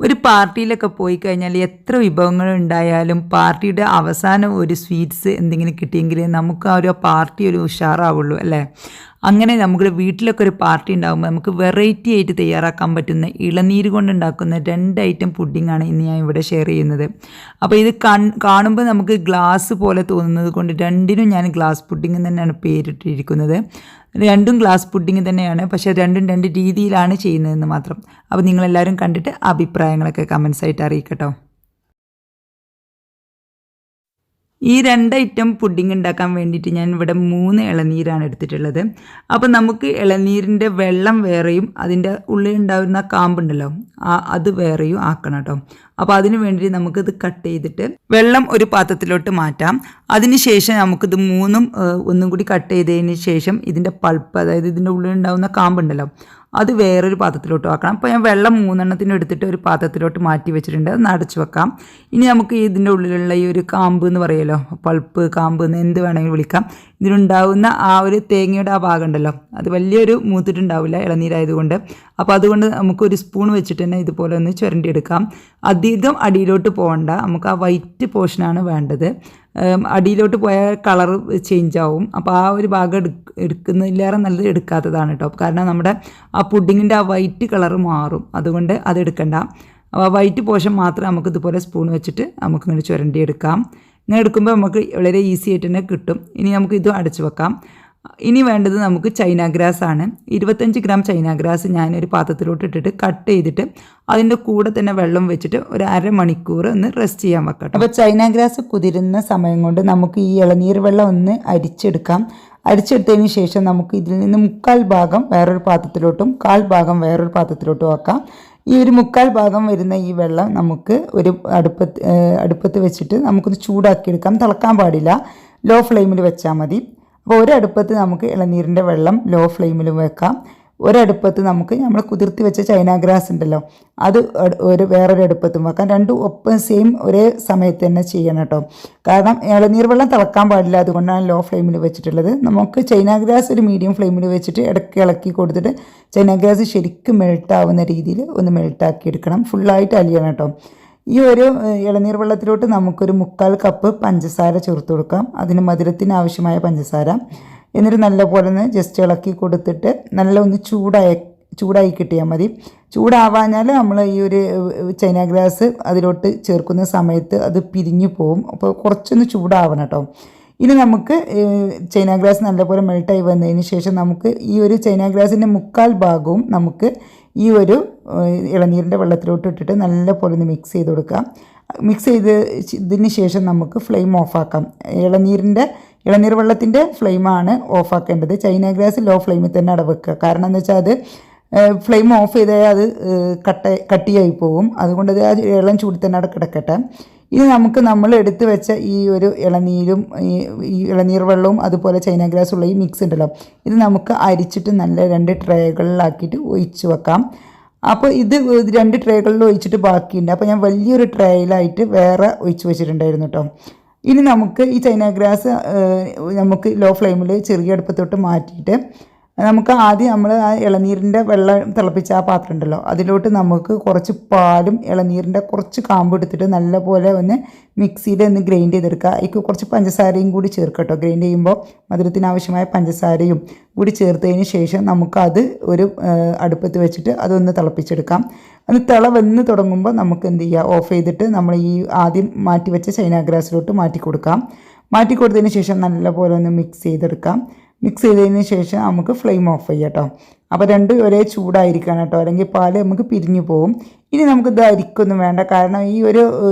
ഒരു പാർട്ടിയിലൊക്കെ പോയി കഴിഞ്ഞാൽ എത്ര വിഭവങ്ങൾ ഉണ്ടായാലും പാർട്ടിയുടെ അവസാനം ഒരു സ്വീറ്റ്സ് എന്തെങ്കിലും കിട്ടിയെങ്കിൽ നമുക്ക് ആ ഒരു പാർട്ടി ഒരു ഉഷാറാവുള്ളൂ അല്ലേ. അങ്ങനെ നമുക്ക് വീട്ടിലൊക്കെ ഒരു പാർട്ടി ഉണ്ടാകുമ്പോൾ നമുക്ക് വെറൈറ്റി ആയിട്ട് തയ്യാറാക്കാൻ പറ്റുന്ന ഇളനീര് കൊണ്ടുണ്ടാക്കുന്ന 2 ഐറ്റം പുഡിങ്ങാണ് ഇന്ന് ഞാൻ ഇവിടെ ഷെയർ ചെയ്യുന്നത്. അപ്പോൾ ഇത് കാണുമ്പോൾ നമുക്ക് ഗ്ലാസ് പോലെ തോന്നുന്നത് കൊണ്ട് രണ്ടിനും ഞാൻ ഗ്ലാസ് പുഡിങ് തന്നെയാണ് പേരിട്ടിരിക്കുന്നത്. രണ്ടും ഗ്ലാസ് പുഡിങ് തന്നെയാണ്, പക്ഷേ രണ്ടും 2 രീതിയിലാണ് ചെയ്യുന്നതെന്ന് മാത്രം. അപ്പോൾ നിങ്ങളെല്ലാവരും കണ്ടിട്ട് അഭിപ്രായങ്ങളൊക്കെ കമൻസ് ആയിട്ട് അറിയിക്കട്ടോ. ഈ 2 ഐറ്റം പുഡിങ് ഉണ്ടാക്കാൻ വേണ്ടിയിട്ട് ഞാൻ ഇവിടെ 3 ഇളനീരാണ് എടുത്തിട്ടുള്ളത്. അപ്പോൾ നമുക്ക് ഇളനീരിൻ്റെ വെള്ളം വേറെയും അതിൻ്റെ ഉള്ളിലുണ്ടാകുന്ന കാമ്പുണ്ടല്ലോ അത് വേറെയും ആക്കണം കേട്ടോ. അപ്പോൾ അതിന് വേണ്ടി നമുക്കിത് കട്ട് ചെയ്തിട്ട് വെള്ളം ഒരു പാത്രത്തിലോട്ട് മാറ്റാം. അതിന് ശേഷം നമുക്കിത് 3ഉം ഒന്നും കൂടി കട്ട് ചെയ്തതിന് ശേഷം ഇതിൻ്റെ പൾപ്പ്, അതായത് ഇതിൻ്റെ ഉള്ളിലുണ്ടാകുന്ന കാമ്പുണ്ടല്ലോ അത് വേറൊരു പാത്രത്തിലോട്ട് വെക്കണം. അപ്പോൾ ഞാൻ വെള്ളം 3 എണ്ണത്തിന് എടുത്തിട്ട് ഒരു പാത്രത്തിലോട്ട് മാറ്റി വെച്ചിട്ടുണ്ട്. അത് അടച്ചു വെക്കാം. ഇനി നമുക്ക് ഇതിൻ്റെ ഉള്ളിലുള്ള ഈ ഒരു കാമ്പ് എന്ന് പറയുമല്ലോ, പൾപ്പ് കാമ്പ് എന്ന് എന്ത് വേണമെങ്കിലും വിളിക്കാം, ഇതിലുണ്ടാകുന്ന ആ ഒരു തേങ്ങയുടെ ആ ഭാഗം ഉണ്ടല്ലോ അത് വലിയൊരു മൂത്തിട്ടുണ്ടാവില്ല ഇളനീരായതുകൊണ്ട്. അപ്പോൾ അതുകൊണ്ട് നമുക്കൊരു സ്പൂൺ വെച്ചിട്ട് തന്നെ ഇതുപോലെ ഒന്ന് ചുരണ്ടിയെടുക്കാം. അധികം അടിയിലോട്ട് പോകണ്ട, നമുക്ക് ആ വൈറ്റ് പോർഷനാണ് വേണ്ടത്. അടിയിലോട്ട് പോയാൽ കളർ ചേഞ്ച് ആവും. അപ്പോൾ ആ ഒരു ഭാഗം എടുക്കുന്നതിലേറെ നല്ലത് എടുക്കാത്തതാണ് കേട്ടോ. കാരണം നമ്മുടെ ആ പുഡിങ്ങിൻ്റെ ആ വൈറ്റ് കളർ മാറും, അതുകൊണ്ട് അത് എടുക്കണ്ട. അപ്പോൾ വൈറ്റ് പോർഷൻ മാത്രം നമുക്ക് ഇതുപോലെ സ്പൂൺ വെച്ചിട്ട് നമുക്കിങ്ങനെ ചുരണ്ടിയെടുക്കാം. ഇങ്ങനെ എടുക്കുമ്പോൾ നമുക്ക് വളരെ ഈസി ആയിട്ട് തന്നെ കിട്ടും. ഇനി നമുക്ക് ഇത് അടച്ചു വെക്കാം. ഇനി വേണ്ടത് നമുക്ക് ചൈന ഗ്രാസ് ആണ്. 25 ഗ്രാം ചൈന ഗ്രാസ് ഞാനൊരു പാത്രത്തിലോട്ട് ഇട്ടിട്ട് കട്ട് ചെയ്തിട്ട് അതിൻ്റെ കൂടെ തന്നെ വെള്ളം വെച്ചിട്ട് ഒരു അരമണിക്കൂർ ഒന്ന് റെസ്റ്റ് ചെയ്യാൻ വെക്കാം. അപ്പോൾ ചൈന ഗ്രാസ് കുതിരുന്ന സമയം കൊണ്ട് നമുക്ക് ഈ ഇളനീർ വെള്ളം ഒന്ന് അരിച്ചെടുക്കാം. അരിച്ചെടുത്തതിന് ശേഷം നമുക്ക് ഇതിൽ നിന്ന് 1/4 ഭാഗം വേറൊരു പാത്രത്തിലോട്ടും 1/4 ഭാഗം വേറൊരു പാത്രത്തിലോട്ടും വെക്കാം. ഈ ഒരു 1/4 ഭാഗം വരുന്ന ഈ വെള്ളം നമുക്ക് ഒരു അടുപ്പത്ത് വെച്ചിട്ട് നമുക്കൊന്ന് ചൂടാക്കിയെടുക്കാം. തിളക്കാൻ പാടില്ല, ലോ ഫ്ലെയിമിൽ വെച്ചാൽ മതി. അപ്പോൾ ഒരടുപ്പത്ത് നമുക്ക് ഇളനീരിൻ്റെ വെള്ളം ലോ ഫ്ലെയിമിൽ വെക്കാം. ഒരടുപ്പത്ത് നമുക്ക് നമ്മൾ കുതിർത്തി വെച്ച ചൈന ഗ്രാസ് ഉണ്ടല്ലോ അത് വേറൊരു അടുപ്പത്തും വെക്കാം. രണ്ടും ഒപ്പം സെയിം ഒരേ സമയത്ത് തന്നെ ചെയ്യണം കേട്ടോ. കാരണം ഇളനീർ വെള്ളം തിളക്കാൻ പാടില്ല, അതുകൊണ്ടാണ് ലോ ഫ്ലെയിമിൽ വെച്ചിട്ടുള്ളത്. നമുക്ക് ചൈന ഗ്രാസ് ഒരു മീഡിയം ഫ്ലെയിമിൽ വെച്ചിട്ട് ഇടയ്ക്ക് ഇളക്കി കൊടുത്തിട്ട് ചൈന ഗ്രാസ് ശരിക്കും മെൽട്ടാവുന്ന രീതിയിൽ ഒന്ന് മെൽട്ടാക്കി എടുക്കണം. ഫുള്ളായിട്ട് അലിയണം കേട്ടോ. ഈ ഒരു ഇളനീർ വെള്ളത്തിലോട്ട് നമുക്കൊരു 1/4 കപ്പ് പഞ്ചസാര ചേർത്ത് കൊടുക്കാം. അതിന് മധുരത്തിന് ആവശ്യമായ പഞ്ചസാര. എന്നിട്ട് നല്ലപോലെ ഒന്ന് ജസ്റ്റ് ഇളക്കി കൊടുത്തിട്ട് നല്ല ഒന്ന് ചൂടായി കിട്ടിയാൽ മതി. ചൂടാവാഞ്ഞാൽ നമ്മൾ ഈ ഒരു ചൈന ഗ്രാസ് അതിലോട്ട് ചേർക്കുന്ന സമയത്ത് അത് പിരിഞ്ഞു പോവും. അപ്പോൾ കുറച്ചൊന്ന് ചൂടാവണം കേട്ടോ. ഇനി നമുക്ക് ചൈന ഗ്രാസ് നല്ലപോലെ മെൽട്ടായി വന്നതിന് ശേഷം നമുക്ക് ഈ ഒരു ചൈന ഗ്രാസിൻ്റെ 1/4 ഭാഗവും നമുക്ക് ഈ ഒരു ഇളനീരിൻ്റെ വെള്ളത്തിലോട്ട് ഇട്ടിട്ട് നല്ലപോലെ ഒന്ന് മിക്സ് ചെയ്ത് കൊടുക്കാം. മിക്സ് ചെയ്തതിന് ശേഷം നമുക്ക് ഫ്ലെയിം ഓഫാക്കാം. ഇളനീർ വെള്ളത്തിൻ്റെ ഫ്ലെയിമാണ് ഓഫാക്കേണ്ടത്. ചൈന ഗ്രാസ് ലോ ഫ്ലെയിമിൽ തന്നെ അടവെക്കുക. കാരണം എന്താ വെച്ചാൽ അത് ഫ്ലെയിം ഓഫ് ചെയ്താൽ അത് കട്ടിയായി പോകും. അതുകൊണ്ട് അത് ആ ഇളം ചൂടിൽ തന്നെ അവിടെ കിടക്കട്ടെ. ഇനി നമുക്ക് നമ്മൾ എടുത്ത് വെച്ച ഈ ഒരു ഇളനീരും ഈ ഇളനീർ വെള്ളവും അതുപോലെ ചൈന ഗ്രാസുള്ള ഈ മിക്സ് ഉണ്ടല്ലോ ഇത് നമുക്ക് അരിച്ചിട്ട് നല്ല 2 ട്രേകളിലാക്കിയിട്ട് ഒഴിച്ച് വെക്കാം. അപ്പോൾ ഇത് 2 ട്രേകളിൽ ഒഴിച്ചിട്ട് ബാക്കിയുണ്ട്. അപ്പോൾ ഞാൻ വലിയൊരു ട്രേയിലായിട്ട് വേറെ ഒഴിച്ച് വെച്ചിട്ടുണ്ടായിരുന്നു കേട്ടോ. ഇനി നമുക്ക് ഈ ചൈന ഗ്രാസ് നമുക്ക് ലോ ഫ്ലെയിമിൽ ചെറിയ അടുപ്പത്തോട്ട് മാറ്റിയിട്ട് നമുക്ക് ആദ്യം നമ്മൾ ആ ഇളനീരിൻ്റെ വെള്ളം തിളപ്പിച്ച ആ പാത്രം ഉണ്ടല്ലോ അതിലോട്ട് നമുക്ക് കുറച്ച് പാലും ഇളനീരിൻ്റെ കുറച്ച് കാമ്പ് എടുത്തിട്ട് നല്ലപോലെ ഒന്ന് മിക്സിയിൽ ഒന്ന് ഗ്രൈൻഡ് ചെയ്തെടുക്കുക. അതിലേക്ക് കുറച്ച് പഞ്ചസാരയും കൂടി ചേർക്കട്ടോ. ഗ്രൈൻഡ് ചെയ്യുമ്പോൾ മധുരത്തിന് ആവശ്യമായ പഞ്ചസാരയും കൂടി ചേർത്തതിന് ശേഷം നമുക്കത് ഒരു അടുപ്പത്ത് വെച്ചിട്ട് അതൊന്ന് തിളപ്പിച്ചെടുക്കാം. അത് വന്ന് തുടങ്ങുമ്പോൾ നമുക്ക് എന്ത് ചെയ്യുക, ഓഫ് ചെയ്തിട്ട് നമ്മൾ ഈ ആദ്യം മാറ്റി വെച്ച ചൈന ഗ്രാസിലോട്ട് മാറ്റി കൊടുത്തതിന് ശേഷം നല്ലപോലെ ഒന്ന് മിക്സ് ചെയ്തെടുക്കാം. മിക്സ് ചെയ്തതിന് ശേഷം നമുക്ക് ഫ്ലെയിം ഓഫ് ചെയ്യാം കേട്ടോ. അപ്പോൾ രണ്ടും ഒരേ ചൂടായിരിക്കണം കേട്ടോ, അല്ലെങ്കിൽ പാല് നമുക്ക് പിരിഞ്ഞു പോകും. ഇനി നമുക്കിത് അരിക്കൊന്നും വേണ്ട, കാരണം ഈ ഒരു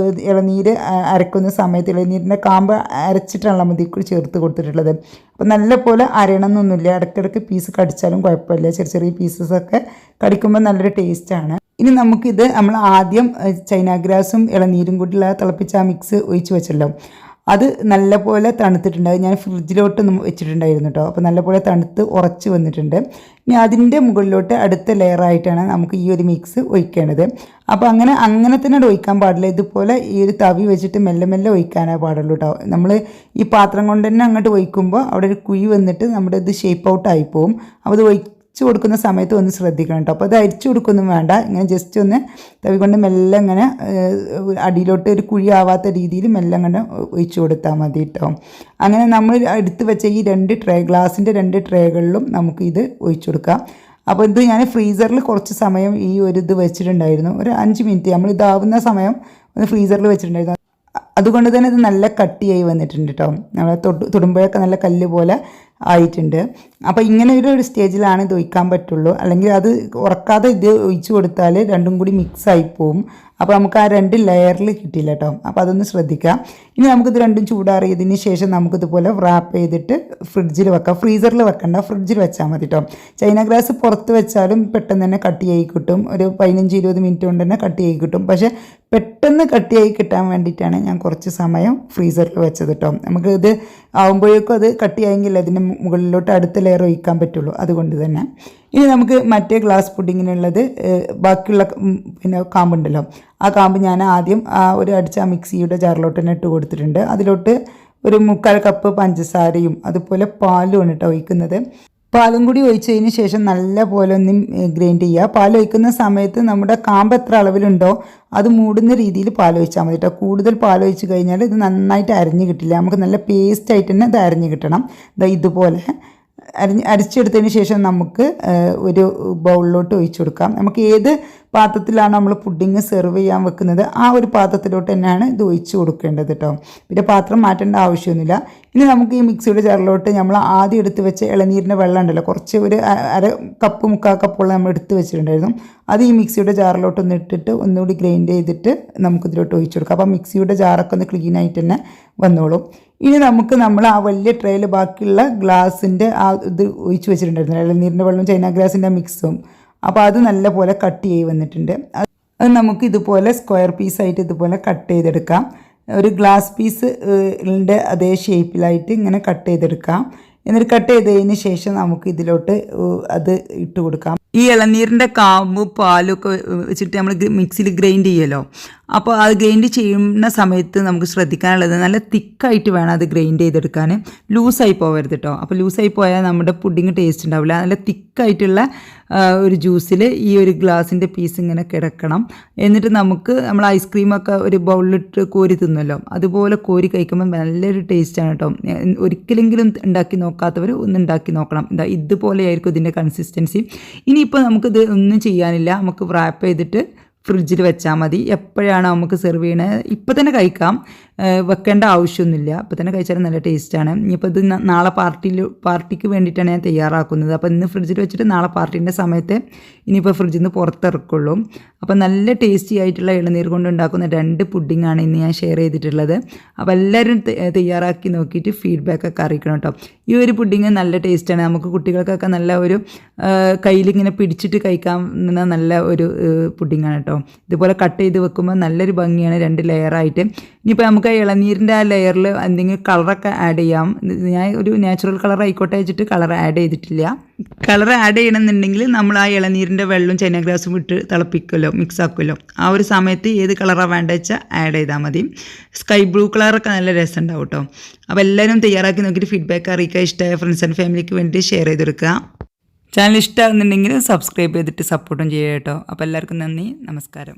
ഇളനീര് അരക്കുന്ന സമയത്ത് ഇളനീരിൻ്റെ കാമ്പ് അരച്ചിട്ടാണ് നമ്മൾ ഇതിൽ ചേർത്ത് കൊടുത്തിട്ടുള്ളത്. അപ്പോൾ നല്ലപോലെ അരയണമെന്നൊന്നുമില്ല, ഇടയ്ക്കിടയ്ക്ക് പീസ് കടിച്ചാലും കുഴപ്പമില്ല. ചെറിയ പീസസൊക്കെ കടിക്കുമ്പോൾ നല്ലൊരു ടേസ്റ്റാണ്. ഇനി നമുക്കിത് നമ്മൾ ആദ്യം ചൈന ഗ്രാസും ഇളനീരും കൂടിയുള്ള തിളപ്പിച്ച ആ മിക്സ് ഒഴിച്ച് വെച്ചല്ലോ അത് നല്ലപോലെ തണുത്തിട്ടുണ്ട്. അത് ഞാൻ ഫ്രിഡ്ജിലോട്ടൊന്നും വെച്ചിട്ടുണ്ടായിരുന്നു കേട്ടോ. അപ്പോൾ നല്ലപോലെ തണുത്ത് ഉറച്ച് വന്നിട്ടുണ്ട്. ഇനി അതിൻ്റെ മുകളിലോട്ട് അടുത്ത ലെയറായിട്ടാണ് നമുക്ക് ഈ ഒരു മിക്സ് ഒഴിക്കേണ്ടത്. അപ്പോൾ അങ്ങനെ തന്നെ ഒഴിക്കാൻ പാടില്ല. ഇതുപോലെ ഈ ഒരു തവി വെച്ചിട്ട് മെല്ലെ ഒഴിക്കാനേ പാടുള്ളൂ കേട്ടോ. നമ്മൾ ഈ പാത്രം കൊണ്ട് തന്നെ അങ്ങോട്ട് ഒഴിക്കുമ്പോൾ അവിടെ ഒരു കുഴി വന്നിട്ട് നമ്മുടെ ഇത് ഷേപ്പ് ഔട്ട് ആയിപ്പോവും. അപ്പോൾ അത് കൊടുക്കുന്ന സമയത്ത് ഒന്ന് ശ്രദ്ധിക്കണം കേട്ടോ. അപ്പോൾ അത് അരിച്ചു കൊടുക്കൊന്നും വേണ്ട, ഇങ്ങനെ ജസ്റ്റ് ഒന്ന് തവി കൊണ്ട് മെല്ലെ ഇങ്ങനെ അടിയിലോട്ട് ഒരു കുഴി ആവാത്ത രീതിയിൽ മെല്ലെ ഇങ്ങനെ ഒഴിച്ചു കൊടുത്താൽ മതി കേട്ടോ. അങ്ങനെ നമ്മൾ എടുത്ത് വെച്ച ഈ ഗ്ലാസിൻ്റെ 2 ട്രേകളിലും നമുക്ക് ഇത് ഒഴിച്ചു കൊടുക്കാം. അപ്പോൾ ഇത് ഞാൻ ഫ്രീസറിൽ കുറച്ച് സമയം ഈ ഒരു ഇത് വെച്ചിട്ടുണ്ടായിരുന്നു, ഒരു 5 മിനിറ്റ് നമ്മൾ ഇതാവുന്ന സമയം ഒന്ന് ഫ്രീസറിൽ വെച്ചിട്ടുണ്ടായിരുന്നു. അതുകൊണ്ട് തന്നെ ഇത് നല്ല കട്ടിയായി വന്നിട്ടുണ്ട് കേട്ടോ. നമ്മൾ തൊടുമ്പോഴൊക്കെ നല്ല കല്ല് പോലെ ആയിട്ടുണ്ട്. അപ്പോൾ ഇങ്ങനെ ഒരു സ്റ്റേജിലാണ് ഇത് ഒഴിക്കാൻ പറ്റുള്ളൂ, അല്ലെങ്കിൽ അത് ഉറക്കാതെ ഇത് ഒഴിച്ചു കൊടുത്താൽ രണ്ടും കൂടി മിക്സായി പോവും. അപ്പോൾ നമുക്ക് ആ 2 ലെയറിൽ കിട്ടില്ല കേട്ടോ. അപ്പോൾ അതൊന്ന് ശ്രദ്ധിക്കാം. ഇനി നമുക്കിത് രണ്ടും ചൂടാറിയതിന് ശേഷം നമുക്കിതുപോലെ റാപ്പ് ചെയ്തിട്ട് ഫ്രിഡ്ജിൽ വെക്കാം. ഫ്രീസറിൽ വെക്കണ്ട, ഫ്രിഡ്ജിൽ വെച്ചാൽ മതി കേട്ടോ. ചൈന ഗ്രാസ് പുറത്ത് വെച്ചാലും പെട്ടെന്ന് തന്നെ കട്ടിയായി കിട്ടും, ഒരു 15-20 മിനിറ്റ് കൊണ്ട് തന്നെ കട്ടിയായി കിട്ടും. പക്ഷേ പെട്ടെന്ന് കട്ടിയായി കിട്ടാൻ വേണ്ടിയിട്ടാണ് ഞാൻ കുറച്ച് സമയം ഫ്രീസറിൽ വെച്ചത് കേട്ടോ. നമുക്ക് ഇത് ആകുമ്പോഴേക്കും അത് കട്ടിയായെങ്കിൽ അതിന് മുകളിലോട്ട് അടുത്ത ലെയർ ഒഴിക്കാൻ പറ്റുള്ളൂ, അതുകൊണ്ട് തന്നെ. ഇനി നമുക്ക് മറ്റേ ഗ്ലാസ് പുഡിങ്ങിനുള്ളത് ബാക്കിയുള്ള കാമ്പുണ്ടല്ലോ, ആ കാമ്പ് ഞാൻ ആദ്യം ഒരു അടിച്ച മിക്സിയുടെ ജാറിലോട്ട് തന്നെ ഇട്ട് കൊടുത്തിട്ടുണ്ട്. അതിലോട്ട് ഒരു 3/4 കപ്പ് പഞ്ചസാരയും അതുപോലെ പാലുമാണ് കേട്ടോ ഒഴിക്കുന്നത്. പാലും കൂടി ഒഴിച്ചതിന് ശേഷം നല്ല പോലെ ഒന്ന് ഗ്രൈൻഡ് ചെയ്യുക. പാൽ ഒഴിക്കുന്ന സമയത്ത് നമ്മുടെ കാമ്പ് എത്ര അളവിലുണ്ടോ അത് മൂടുന്ന രീതിയിൽ പാൽ ഒഴിച്ചാൽ മതി കേട്ടോ. കൂടുതൽ പാൽ ഒഴിച്ച് കഴിഞ്ഞാൽ ഇത് നന്നായിട്ട് അരിഞ്ഞ് കിട്ടില്ല. നമുക്ക് നല്ല പേസ്റ്റായിട്ട് തന്നെ ഇത് അരിഞ്ഞ് കിട്ടണം. ഇതുപോലെ അരിച്ചെടുത്തതിന് ശേഷം നമുക്ക് ഒരു ബൗളിലോട്ട് ഒഴിച്ചു കൊടുക്കാം. നമുക്ക് ഏത് പാത്രത്തിലാണ് നമ്മൾ പുഡിങ് സെർവ് ചെയ്യാൻ വെക്കുന്നത് ആ ഒരു പാത്രത്തിലോട്ട് തന്നെയാണ് ഇത് ഒഴിച്ച് കൊടുക്കേണ്ടത് കേട്ടോ. പിന്നെ പാത്രം മാറ്റേണ്ട ആവശ്യമൊന്നുമില്ല. ഇനി നമുക്ക് ഈ മിക്സിയുടെ ജാറിലോട്ട് നമ്മൾ ആദ്യം എടുത്ത് വെച്ച ഇളനീരിൻ്റെ വെള്ളം ഉണ്ടല്ലോ, കുറച്ച് ഒരു 1/2 കപ്പ് 3/4 കപ്പോളം നമ്മൾ എടുത്ത് വെച്ചിട്ടുണ്ടായിരുന്നു. അത് ഈ മിക്സിയുടെ ജാറിലോട്ട് ഒന്ന് ഇട്ടിട്ട് ഒന്നുകൂടി ഗ്രൈൻഡ് ചെയ്തിട്ട് നമുക്കിതിലോട്ട് ഒഴിച്ചു കൊടുക്കാം. അപ്പോൾ മിക്സിയുടെ ജാറൊക്കെ ഒന്ന് ക്ലീൻ ആയിട്ട് തന്നെ വന്നോളും. ഇനി നമ്മൾ ആ വലിയ ട്രേയിൽ ബാക്കിയുള്ള ഗ്ലാസിൻ്റെ ആ ഇത് ഒഴിച്ച് വെച്ചിട്ടുണ്ടായിരുന്നു, ഇളനീരിൻ്റെ വെള്ളം ചൈന ഗ്ലാസിൻ്റെ മിക്സും. അപ്പോൾ അത് നല്ല പോലെ കട്ട് ചെയ്ത് വന്നിട്ടുണ്ട്. അത് നമുക്ക് ഇതുപോലെ സ്ക്വയർ പീസായിട്ട് ഇതുപോലെ കട്ട് ചെയ്തെടുക്കാം. ഒരു ഗ്ലാസ് പീസിൻ്റെ അതേ ഷേപ്പിലായിട്ട് ഇങ്ങനെ കട്ട് ചെയ്തെടുക്കാം. എന്നിട്ട് കട്ട് ചെയ്തതിന് ശേഷം നമുക്ക് ഇതിലോട്ട് അത് ഇട്ട് കൊടുക്കാം. ഈ ഇളനീരിൻ്റെ കാമ്പും പാലൊക്കെ വെച്ചിട്ട് നമ്മൾ മിക്സിയിൽ ഗ്രൈൻഡ് ചെയ്യുമല്ലോ, അപ്പോൾ അത് ഗ്രൈൻഡ് ചെയ്യുന്ന സമയത്ത് നമുക്ക് ശ്രദ്ധിക്കാനുള്ളത് നല്ല തിക്കായിട്ട് വേണം അത് ഗ്രൈൻഡ് ചെയ്തെടുക്കാൻ. ലൂസായി പോകരുത് കേട്ടോ. അപ്പോൾ ലൂസായി പോയാൽ നമ്മുടെ പുഡിങ് ടേസ്റ്റ് ഉണ്ടാവില്ല. നല്ല തിക്കായിട്ടുള്ള ഒരു ജ്യൂസിൽ ഈ ഒരു ഗ്ലാസിൻ്റെ പീസ് ഇങ്ങനെ കിടക്കണം. എന്നിട്ട് നമ്മൾ ഐസ്ക്രീമൊക്കെ ഒരു ബൗളിലിട്ട് കോരി തിന്നല്ലോ, അതുപോലെ കോരി കഴിക്കുമ്പോൾ നല്ലൊരു ടേസ്റ്റാണ് കേട്ടോ. ഒരിക്കലെങ്കിലും ഉണ്ടാക്കി നോക്കാത്തവർ ഒന്ന് ഉണ്ടാക്കി നോക്കണം. ഇതുപോലെയായിരിക്കും ഇതിൻ്റെ കൺസിസ്റ്റൻസി. ഇനിയിപ്പോൾ നമുക്കിത് ഒന്നും ചെയ്യാനില്ല, നമുക്ക് റാപ്പ് ചെയ്തിട്ട് ഫ്രിഡ്ജിൽ വെച്ചാൽ മതി. എപ്പോഴാണ് നമുക്ക് സെർവ് ചെയ്യണത് ഇപ്പോൾ തന്നെ കഴിക്കാം, വെക്കേണ്ട ആവശ്യമൊന്നുമില്ല. ഇപ്പോൾ തന്നെ കഴിച്ചാൽ നല്ല ടേസ്റ്റാണ്. ഇനിയിപ്പോൾ ഇത് നാളെ പാർട്ടിക്ക് വേണ്ടിയിട്ടാണ് ഞാൻ തയ്യാറാക്കുന്നത്. അപ്പോൾ ഇന്ന് ഫ്രിഡ്ജിൽ വെച്ചിട്ട് നാളെ പാർട്ടീൻ്റെ സമയത്ത് ഇനിയിപ്പോൾ ഫ്രിഡ്ജിൽ നിന്ന് പുറത്തിറക്കുള്ളൂ. അപ്പോൾ നല്ല ടേസ്റ്റി ആയിട്ടുള്ള ഇളനീർ കൊണ്ട് ഉണ്ടാക്കുന്ന 2 പുഡിങ്ങാണ് ഇന്ന് ഞാൻ ഷെയർ ചെയ്തിട്ടുള്ളത്. അപ്പോൾ എല്ലാവരും തയ്യാറാക്കി നോക്കിയിട്ട് ഫീഡ്ബാക്കൊക്കെ അറിയിക്കണം കേട്ടോ. ഈ ഒരു പുഡിങ് നല്ല ടേസ്റ്റാണ്. നമുക്ക് കുട്ടികൾക്കൊക്കെ നല്ല ഒരു കയ്യിലിങ്ങനെ പിടിച്ചിട്ട് കഴിക്കാൻ നല്ല ഒരു പുഡിങ്ങാണ് കേട്ടോ. ഇതുപോലെ കട്ട് ചെയ്ത് വെക്കുമ്പോൾ നല്ലൊരു ഭംഗിയാണ് 2 ലെയറായിട്ട്. ഇനിയിപ്പോൾ നമുക്ക് ഇളനീരിൻ്റെ ആ ലെയറിൽ എന്തെങ്കിലും കളറൊക്കെ ആഡ് ചെയ്യാം. ഞാൻ ഒരു നാച്ചുറൽ കളർ ആയിക്കോട്ടെ വെച്ചിട്ട് കളർ ആഡ് ചെയ്തിട്ടില്ല. കളർ ആഡ് ചെയ്യണമെന്നുണ്ടെങ്കിൽ നമ്മൾ ആ ഇളനീരിൻ്റെ വെള്ളവും ചൈന ഗ്രാസും ഇട്ട് തിളപ്പിക്കുമല്ലോ, മിക്സ് ആക്കുമല്ലോ. ആ ഒരു സമയത്ത് ഏത് കളറാണ് വേണ്ടത് വെച്ചാൽ ആഡ് ചെയ്താൽ മതി. സ്കൈ ബ്ലൂ കളറൊക്കെ നല്ല രസം ഉണ്ടാവും കേട്ടോ. അപ്പോൾ എല്ലാവരും തയ്യാറാക്കി നോക്കിയിട്ട് ഫീഡ്ബാക്ക് അറിയിക്കുക. ഇഷ്ടമായ ഫ്രണ്ട്സ് ആൻഡ് ഫാമിലിക്ക് വേണ്ടി ഷെയർ ചെയ്തെടുക്കുക. ചാനൽ ഇഷ്ടമാകുന്നുണ്ടെങ്കിൽ സബ്സ്ക്രൈബ് ചെയ്തിട്ട് സപ്പോർട്ടും ചെയ്യുക കേട്ടോ. അപ്പോൾ എല്ലാവർക്കും നന്ദി, നമസ്കാരം.